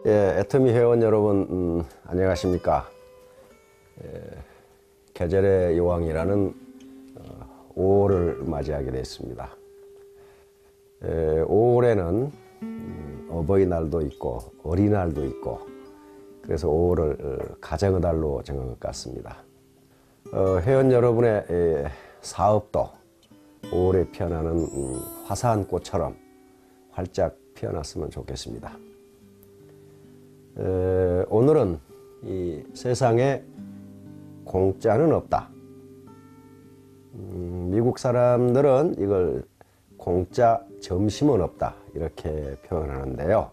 예, 애터미 회원 여러분, 안녕하십니까. 계절의 여왕이라는 5월을 맞이하게 됐습니다. 5월에는 어버이날도 있고 어린이날도 있고, 그래서 5월을 가정의 달로 정한 것 같습니다. 회원 여러분의 사업도 5월에 피어나는 화사한 꽃처럼 활짝 피어났으면 좋겠습니다. 오늘은 이 세상에 공짜는 없다. 미국 사람들은 이걸 공짜 점심은 없다 이렇게 표현하는데요.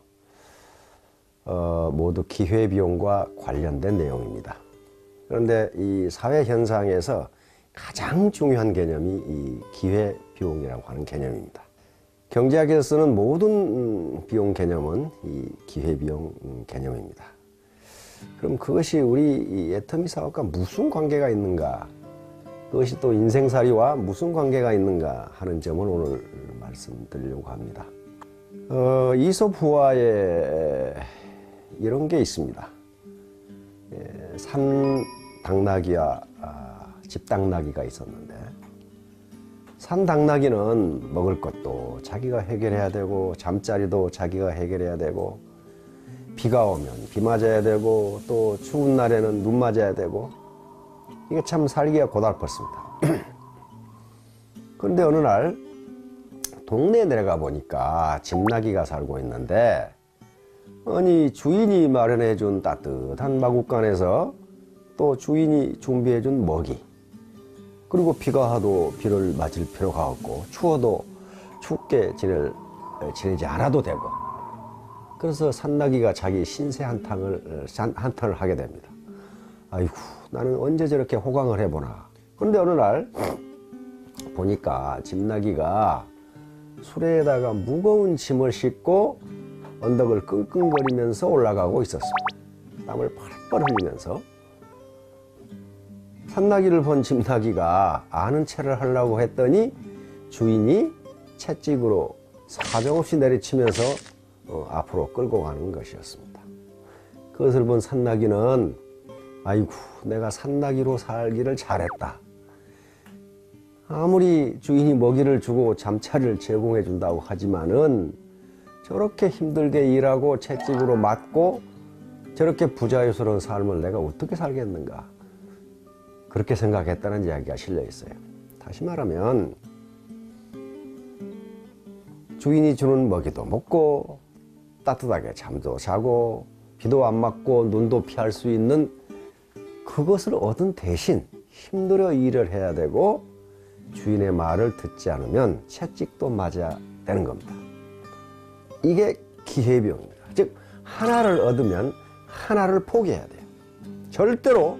모두 기회비용과 관련된 내용입니다. 그런데 이 사회 현상에서 가장 중요한 개념이 이 기회비용이라고 하는 개념입니다. 경제학에서 쓰는 모든 비용 개념은 이 기회비용 개념입니다. 그럼 그것이 우리 이 애터미 사업과 무슨 관계가 있는가? 그것이 또 인생살이와 무슨 관계가 있는가 하는 점을 오늘 말씀드리려고 합니다. 이솝 후화에 이런 게 있습니다. 산 당나귀와 집 당나귀가 있었는데, 산 당나귀는 먹을 것도 자기가 해결해야 되고, 잠자리도 자기가 해결해야 되고, 비가 오면 비 맞아야 되고, 또 추운 날에는 눈 맞아야 되고, 이게 참 살기가 고달팠습니다. 그런데 어느 날 동네에 내려가 보니까 집나귀가 살고 있는데, 아니 주인이 마련해 준 따뜻한 마구간에서 또 주인이 준비해 준 먹이, 그리고 비가 와도 비를 맞을 필요가 없고, 추워도 춥게 지내지 않아도 되고, 그래서 산나귀가 자기 신세 한탄을 하게 됩니다. 아이고, 나는 언제 저렇게 호강을 해보나. 그런데 어느 날 보니까 집나귀가 수레에다가 무거운 짐을 싣고 언덕을 끙끙거리면서 올라가고 있었습니다. 땀을 펄펄 흘리면서. 산나귀를 본 집나귀가 아는 체를 하려고 했더니 주인이 채찍으로 사정없이 내리치면서 앞으로 끌고 가는 것이었습니다. 그것을 본 산나귀는 아이고, 내가 산나귀로 살기를 잘했다. 아무리 주인이 먹이를 주고 잠자리를 제공해 준다고 하지만은 저렇게 힘들게 일하고 채찍으로 맞고 저렇게 부자유스러운 삶을 내가 어떻게 살겠는가, 그렇게 생각했다는 이야기가 실려 있어요. 다시 말하면 주인이 주는 먹이도 먹고 따뜻하게 잠도 자고 비도 안 맞고 눈도 피할 수 있는 그것을 얻은 대신 힘들어 일을 해야 되고, 주인의 말을 듣지 않으면 채찍도 맞아야 되는 겁니다. 이게 기회비용입니다. 즉, 하나를 얻으면 하나를 포기해야 돼요. 절대로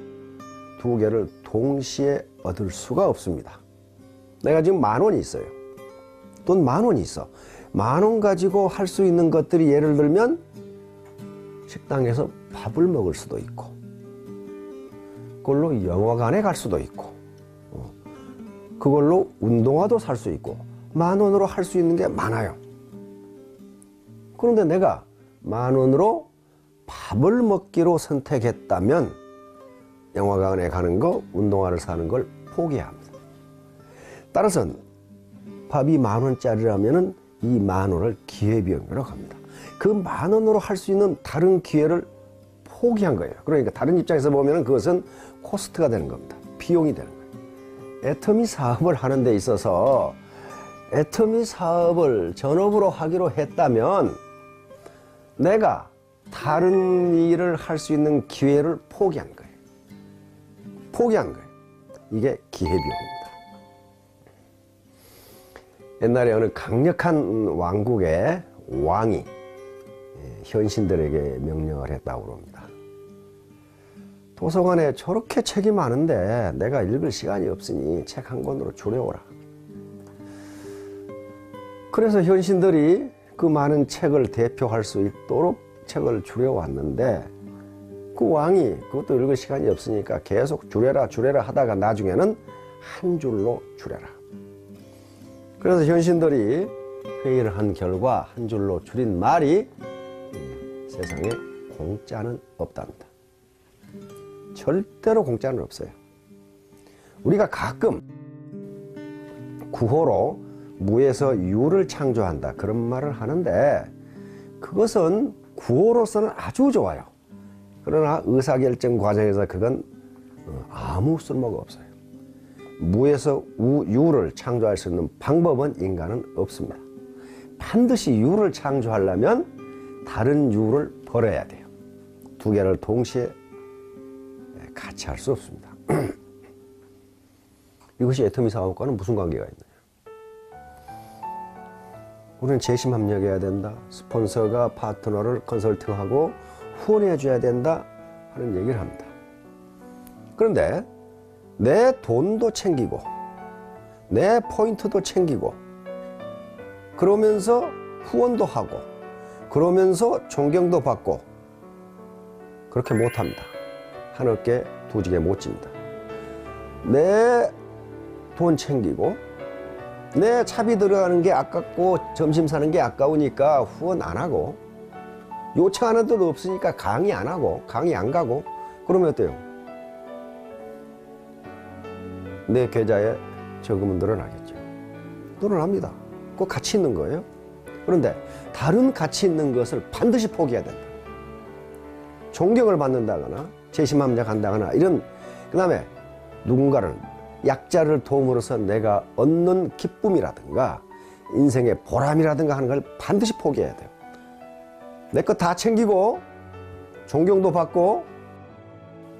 두 개를 동시에 얻을 수가 없습니다. 내가 지금 10,000원이 있어요. 돈 10,000원이 있어. 10,000원 가지고 할 수 있는 것들이, 예를 들면 식당에서 밥을 먹을 수도 있고, 그걸로 영화관에 갈 수도 있고, 그걸로 운동화도 살 수 있고, 10,000원으로 할 수 있는 게 많아요. 그런데 내가 10,000원으로 밥을 먹기로 선택했다면 영화관에 가는 거, 운동화를 사는 걸 포기해야 합니다. 따라서 밥이 10,000원짜리라면 이 10,000원을 기회비용이라고 합니다. 그 10,000원으로 할 수 있는 다른 기회를 포기한 거예요. 그러니까 다른 입장에서 보면 그것은 코스트가 되는 겁니다. 비용이 되는 거예요. 애터미 사업을 하는 데 있어서 애터미 사업을 전업으로 하기로 했다면 내가 다른 일을 할 수 있는 기회를 포기한 거예요. 포기한 거예요. 이게 기회비용입니다. 옛날에 어느 강력한 왕국의 왕이 현신들에게 명령을 했다고 합니다. 도서관에 저렇게 책이 많은데 내가 읽을 시간이 없으니 책 한 권으로 줄여오라. 그래서 현신들이 그 많은 책을 대표할 수 있도록 책을 줄여왔는데, 그 왕이 그것도 읽을 시간이 없으니까 계속 줄여라 하다가 나중에는 한 줄로 줄여라. 그래서 현신들이 회의를 한 결과 한 줄로 줄인 말이 세상에 공짜는 없답니다. 절대로 공짜는 없어요. 우리가 가끔 구호로 무에서 유를 창조한다 그런 말을 하는데 그것은 구호로서는 아주 좋아요. 그러나 의사결정 과정에서 그건 아무 쓸모가 없어요. 무에서 유를 창조할 수 있는 방법은 인간은 없습니다. 반드시 유를 창조하려면 다른 유를 버려야 돼요. 두 개를 동시에 같이 할 수 없습니다. 이것이 애터미 사업과는 무슨 관계가 있느냐? 우리는 재심합력해야 된다. 스폰서가 파트너를 컨설팅하고 후원해 줘야 된다 하는 얘기를 합니다. 그런데 내 돈도 챙기고 내 포인트도 챙기고 그러면서 후원도 하고 그러면서 존경도 받고 그렇게 못합니다. 하늘께 두지게 못 집니다. 내 돈 챙기고 내 차비 들어가는 게 아깝고 점심 사는 게 아까우니까 후원 안 하고 요청하는 데도 없으니까 강의 안 하고 강의 안 가고 그러면 어때요? 내 계좌에 저금은 늘어나겠죠. 늘어납니다. 그 가치 있는 거예요. 그런데 다른 가치 있는 것을 반드시 포기해야 된다. 존경을 받는다거나 재심함력한다거나 이런 그 다음에 누군가를 약자를 도움으로써 내가 얻는 기쁨이라든가 인생의 보람이라든가 하는 걸 반드시 포기해야 돼요. 내 거 다 챙기고 존경도 받고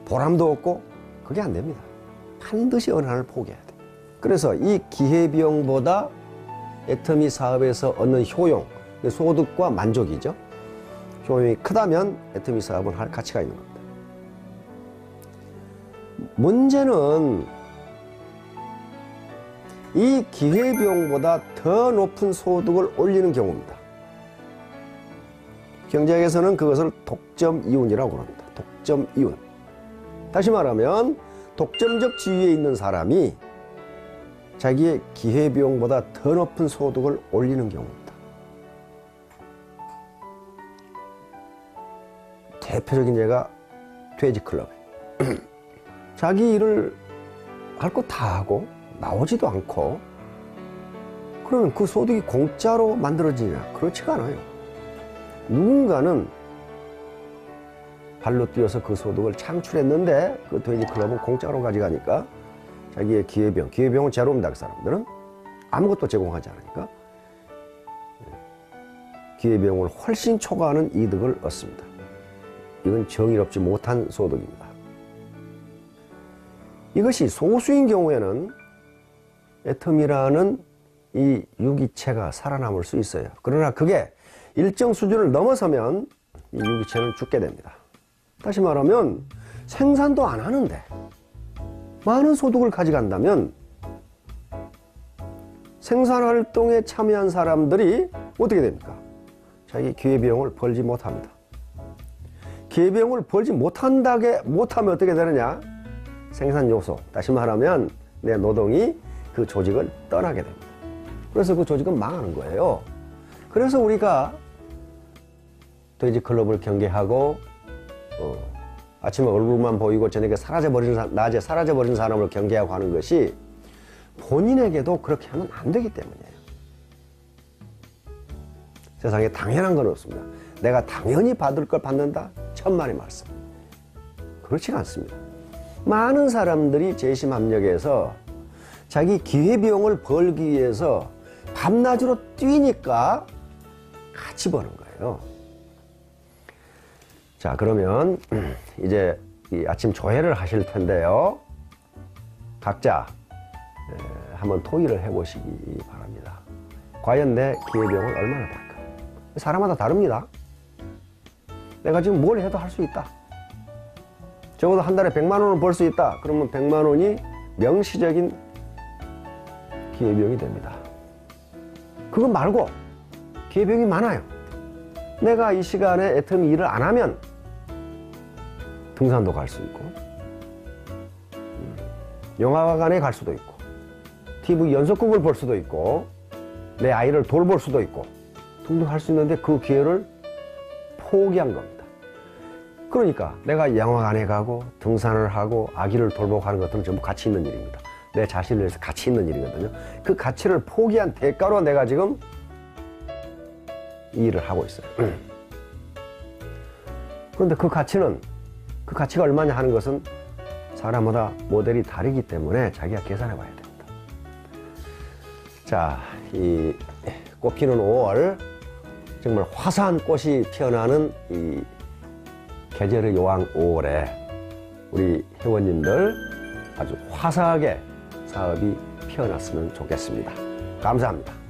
보람도 얻고 그게 안 됩니다. 반드시 어느 하나를 포기해야 돼요. 그래서 이 기회비용보다 애터미 사업에서 얻는 효용, 소득과 만족이죠. 효용이 크다면 애터미 사업은 할 가치가 있는 겁니다. 문제는 이 기회비용보다 더 높은 소득을 올리는 경우입니다. 경제학에서는 그것을 독점이윤이라고 합니다. 독점이윤. 다시 말하면 독점적 지위에 있는 사람이 자기의 기회비용보다 더 높은 소득을 올리는 경우입니다. 대표적인 예가 돼지클럽이에요. 자기 일을 할 거 다 하고 나오지도 않고 그러면 그 소득이 공짜로 만들어지냐? 그렇지가 않아요. 누군가는 발로 뛰어서 그 소득을 창출했는데 그 돼지클럽은 공짜로 가져가니까 자기의 기회비용은 제로입니다. 그 사람들은 아무것도 제공하지 않으니까 기회비용을 훨씬 초과하는 이득을 얻습니다. 이건 정의롭지 못한 소득입니다. 이것이 소수인 경우에는 애터미라는 이 유기체가 살아남을 수 있어요. 그러나 그게 일정 수준을 넘어서면 이 유기체는 죽게 됩니다. 다시 말하면 생산도 안 하는데 많은 소득을 가져간다면 생산활동에 참여한 사람들이 어떻게 됩니까? 자기 기회비용을 벌지 못합니다. 기회비용을 벌지 못하면 어떻게 되느냐? 생산요소, 다시 말하면 내 노동이 그 조직을 떠나게 됩니다. 그래서 그 조직은 망하는 거예요. 그래서 우리가 돼지클럽을 경계하고 아침에 얼굴만 보이고 저녁에 낮에 사라져버리는 사람을 경계하고 하는 것이 본인에게도 그렇게 하면 안 되기 때문이에요. 세상에 당연한 건 없습니다. 내가 당연히 받을 걸 받는다? 천만의 말씀. 그렇지가 않습니다. 많은 사람들이 재심합력에서 자기 기회비용을 벌기 위해서 밤낮으로 뛰니까 같이 버는 거예요. 자, 그러면 이제 이 아침 조회를 하실 텐데요. 각자 한번 토의를 해보시기 바랍니다. 과연 내 기회비용을 얼마나 벌까? 사람마다 다릅니다. 내가 지금 뭘 해도 할 수 있다. 적어도 한 달에 100만 원을 벌 수 있다. 그러면 100만 원이 명시적인 기회비용이 됩니다. 그거 말고 기회비용이 많아요. 내가 이 시간에 애터미 일을 안 하면 등산도 갈 수 있고 영화관에 갈 수도 있고 TV 연속극을 볼 수도 있고 내 아이를 돌볼 수도 있고 등등 할 수 있는데 그 기회를 포기한 겁니다. 그러니까 내가 영화관에 가고 등산을 하고 아기를 돌보고 하는 것들은 전부 가치 있는 일입니다. 내 자신을 위해서 가치 있는 일이거든요. 그 가치를 포기한 대가로 내가 지금 이 일을 하고 있어요. 그런데 그 가치가 얼마냐 하는 것은 사람마다 모델이 다르기 때문에 자기가 계산해 봐야 됩니다. 자, 이 꽃 피는 5월, 정말 화사한 꽃이 피어나는 이 계절의 여왕 5월에 우리 회원님들 아주 화사하게 사업이 피어났으면 좋겠습니다. 감사합니다.